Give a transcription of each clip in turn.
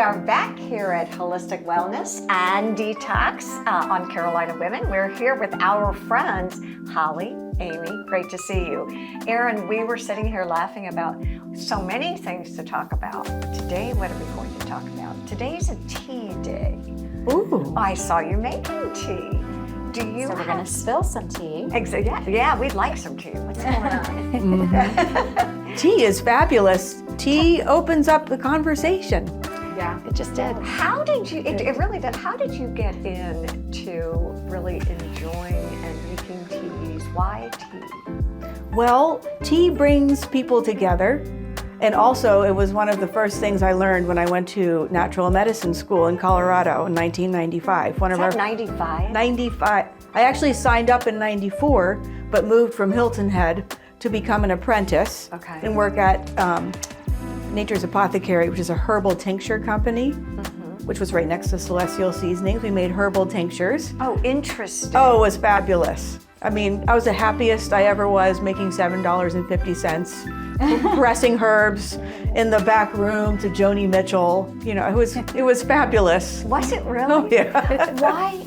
are back here at Holistic Wellness and Detox on Carolina Women. We're here with our friends, Hollie, Amy, great to see you. Erin, we were sitting here laughing about so many things to talk about. Today, what are we going to talk about? Today's a tea day. Ooh. I saw you making tea. Do you So we're going to spill some tea. Yeah, we'd like some tea. What's going on? Mm-hmm. Tea is fabulous. Tea opens up the conversation. Yeah, it just did. How did you, it really did, how did you get into really enjoying and making teas? Why tea? Well, tea brings people together. And also, it was one of the first things I learned when I went to natural medicine school in Colorado in 1995. Is that 95? 95. I actually signed up in 94, but moved from Hilton Head to become an apprentice and work at Nature's Apothecary, which is a herbal tincture company, which was right next to Celestial Seasonings. We made herbal tinctures. Oh, interesting. Oh, it was fabulous. I mean, I was the happiest I ever was, making $7.50. Pressing herbs in the back room to Joni Mitchell. You know, it was fabulous. Was it really? Oh, yeah. Why,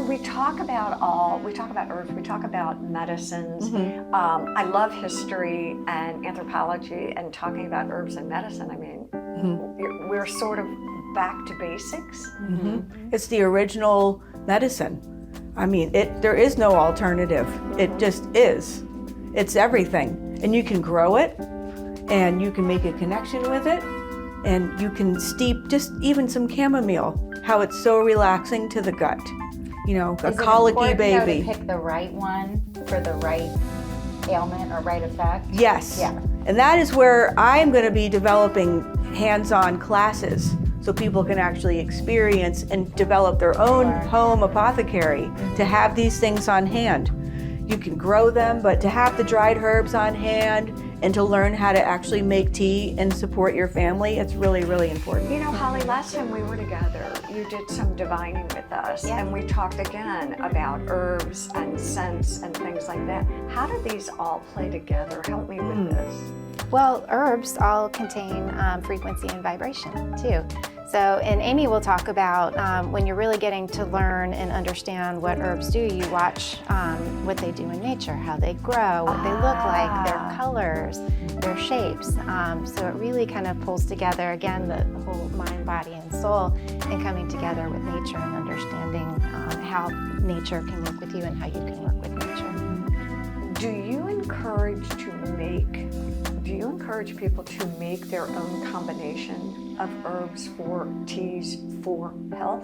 we talk about herbs, we talk about medicines. I love history and anthropology and talking about herbs and medicine. I mean, we're sort of back to basics. It's the original medicine. I mean, there is no alternative. It just is. It's everything. And you can grow it, and you can make a connection with it, and you can steep just even some chamomile, how it's so relaxing to the gut. A colicky baby. To pick the right one for the right ailment or right effect? Yes. Yeah. And that is where I'm going to be developing hands-on classes so people can actually experience and develop their own home apothecary to have these things on hand. You can grow them, but to have the dried herbs on hand and to learn how to actually make tea and support your family, it's really, really important. Hollie, last time we were together, you did some divining with us, and we talked again about herbs and scents and things like that. How do these all play together? Help me with this. Well, herbs all contain frequency and vibration too. So, and Amy will talk about when you're really getting to learn and understand what herbs do, you watch what they do in nature, how they grow, what they look like, their colors, their shapes. So it really kind of pulls together, again, the whole mind, body, and soul, and coming together with nature and understanding how nature can work with you and how you can work with nature. Do you encourage people to make their own combination of herbs for teas for health?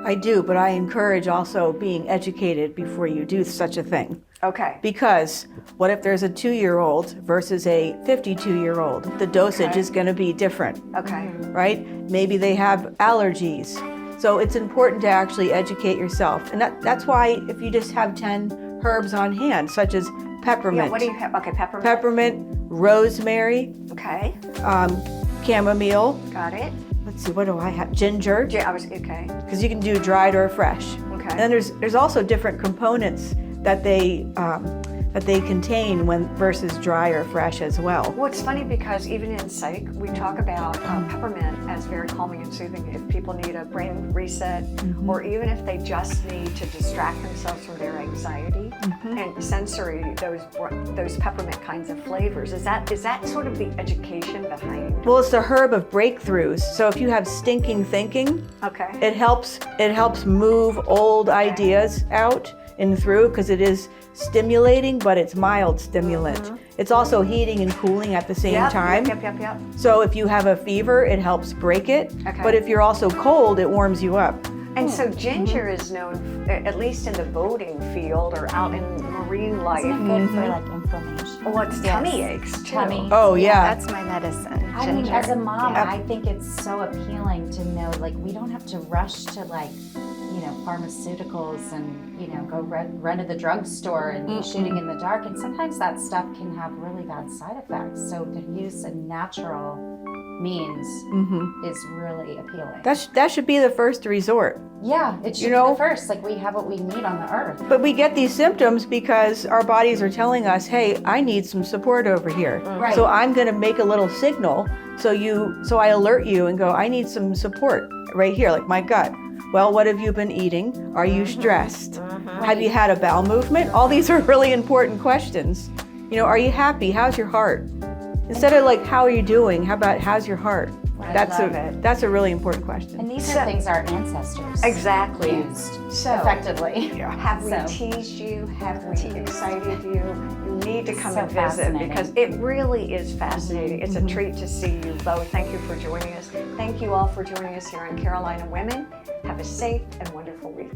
I do, but I encourage also being educated before you do such a thing. Okay. Because what if there's a 2-year-old versus a 52-year-old? The dosage is going to be different. Okay. Right? Maybe they have allergies. So it's important to actually educate yourself. And that's why if you just have 10 herbs on hand, such as peppermint. Yeah, what do you have? Okay, peppermint. Peppermint, rosemary. Okay. Chamomile. Got it. Let's see, what do I have? Ginger. Okay. Because you can do dried or fresh. Okay. And then there's also different components that they contain versus dry or fresh as well. Well, it's funny because even in psych, we talk about peppermint as very calming and soothing if people need a brain reset, or even if they just need to distract themselves from their anxiety and sensory, those peppermint kinds of flavors. Is that sort of the education behind? Well, it's the herb of breakthroughs. So if you have stinking thinking, it helps move old ideas out and through, because it is stimulating, but it's mild stimulant. It's also heating and cooling at the same time. Yep. So if you have a fever, it helps break it. But if you're also cold, it warms you up. And so ginger is known, at least in the boating field or out in marine life. Isn't it good for like inflammation? Well, it's tummy aches too. Oh yeah. That's my medicine. I mean, as a mom, Yeah. I think it's so appealing to know, like, we don't have to rush to pharmaceuticals and, go run to the drugstore and be shooting in the dark. And sometimes that stuff can have really bad side effects. So to use a natural means is really appealing. That should be the first resort. Yeah, it should be the first. Like, we have what we need on the earth. But we get these symptoms because our bodies are telling us, hey, I need some support over here. Right. So I'm going to make a little signal so I alert you and go, I need some support right here, like my gut. Well, what have you been eating? Are you stressed? Have you had a bowel movement? All these are really important questions. You know, are you happy? How's your heart? Instead of like, how are you doing? How about, how's your heart? That's a really important question. And these are things our ancestors Exactly. used So, effectively. have we teased you? Have we excited you? You need to come and visit because it really is fascinating. It's a treat to see you both. Thank you for joining us. Thank you all for joining us here on Carolina Women. Have a safe and wonderful week.